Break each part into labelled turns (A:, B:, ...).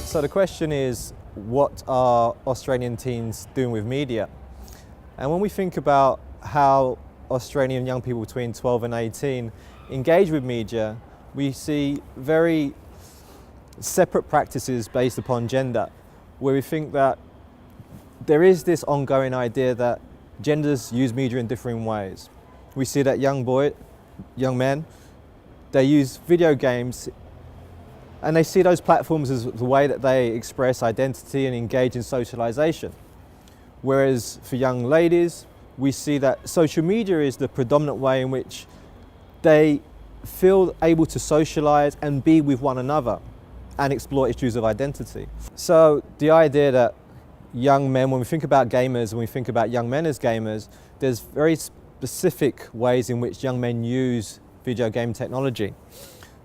A: So the question is, what are Australian teens doing with media? And when we think about how Australian young people between 12 and 18 engage with media, we see very separate practices based upon gender, where we think that there is this ongoing idea that genders use media in differing ways. We see that young men, they use video games and they see those platforms as the way that they express identity and engage in socialization. Whereas for young ladies, we see that social media is the predominant way in which they feel able to socialize and be with one another and explore issues of identity. So the idea that young men, when we think about gamers, when we think about young men as gamers, there's very specific ways in which young men use video game technology.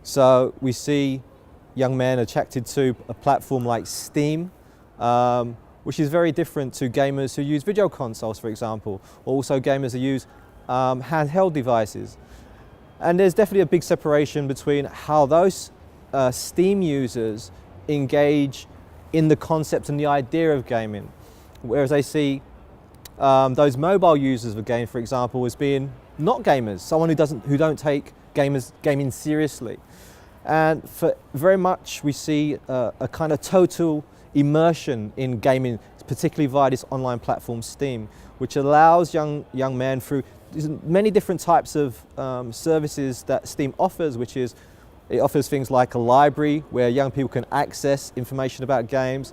A: So we see young men attracted to a platform like Steam, which is very different to gamers who use video consoles, for example, or also gamers who use handheld devices. And there's definitely a big separation between how those Steam users engage in the concept and the idea of gaming, whereas they see those mobile users of a game, for example, as being not gamers, someone who don't take gaming seriously. And for very much we see a kind of total immersion in gaming, particularly via this online platform Steam, which allows young men through many different types of services that Steam offers, which is it offers things like a library where young people can access information about games.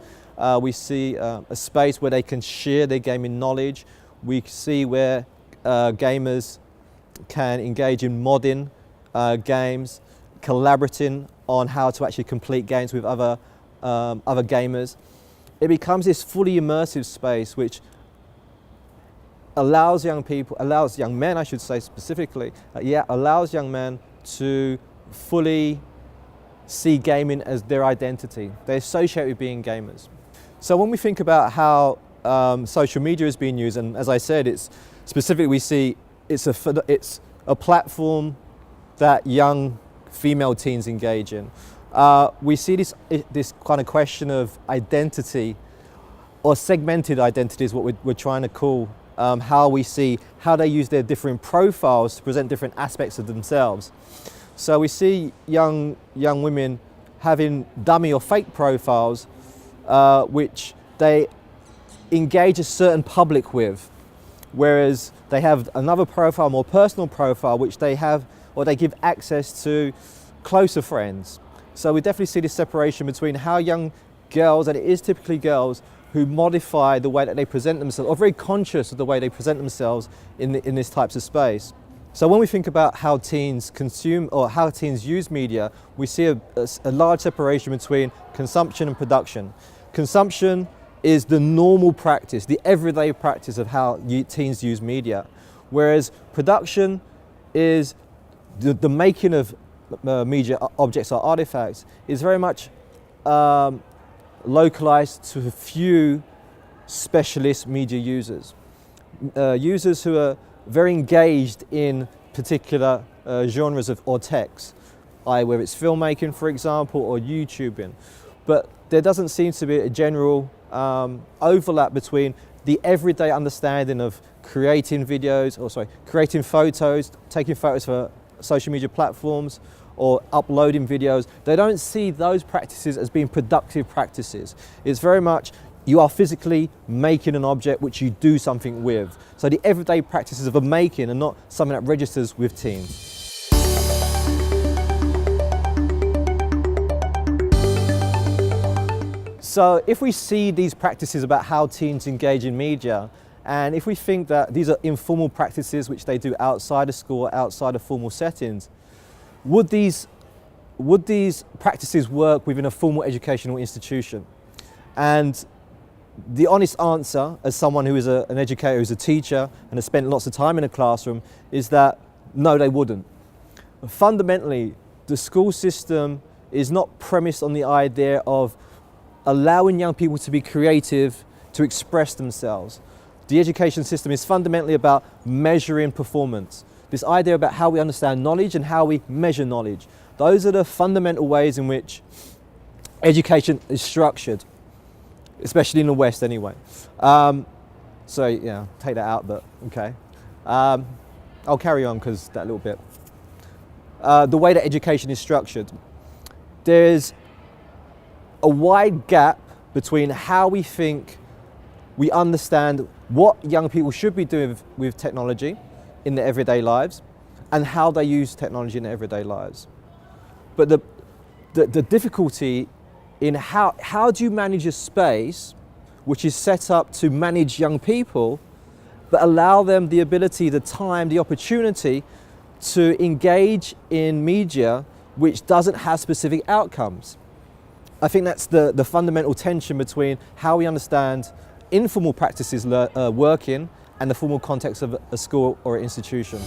A: We see a space where they can share their gaming knowledge. We see where gamers can engage in modding games, collaborating on how to actually complete games with other gamers. It becomes this fully immersive space which allows young men, I should say specifically, allows young men to fully see gaming as their identity. They associate with being gamers. So when we think about how social media is being used, and as I said, it's specifically we see it's a platform that young female teens engage in. We see this kind of question of identity, or segmented identity is what we're trying to call how they use their different profiles to present different aspects of themselves. So we see young women having dummy or fake profiles which they engage a certain public with, whereas they have another profile, more personal profile, which they have or they give access to closer friends. So we definitely see this separation between how young girls, and it is typically girls, who modify the way that they present themselves, or very conscious of the way they present themselves in this types of space. So when we think about how teens consume or how teens use media, we see a large separation between consumption and production. Consumption is the normal practice, the everyday practice of how teens use media, whereas production is the making of media objects or artifacts is very much localized to a few specialist media users. Users who are very engaged in particular genres or texts, whether it's filmmaking, for example, or YouTubing. But there doesn't seem to be a general overlap between the everyday understanding of creating photos, taking photos for social media platforms, or uploading videos. They don't see those practices as being productive practices. It's very much you are physically making an object which you do something with. So the everyday practices of a making are not something that registers with teens. So if we see these practices about how teens engage in media, and if we think that these are informal practices which they do outside of school, outside of formal settings, would these practices work within a formal educational institution? And the honest answer, as someone who is an educator, who's a teacher, and has spent lots of time in a classroom, is that no, they wouldn't. Fundamentally, the school system is not premised on the idea of allowing young people to be creative, to express themselves. The education system is fundamentally about measuring performance. This idea about how we understand knowledge and how we measure knowledge. Those are the fundamental ways in which education is structured, especially in the West anyway. So yeah, take that out, but okay. I'll carry on because that little bit. The way that education is structured, there's a wide gap between how we think we understand what young people should be doing with technology in their everyday lives and how they use technology in their everyday lives. But the difficulty in how do you manage a space which is set up to manage young people, but allow them the ability, the time, the opportunity to engage in media which doesn't have specific outcomes. I think that's the fundamental tension between how we understand informal practices working and the formal context of a school or an institution.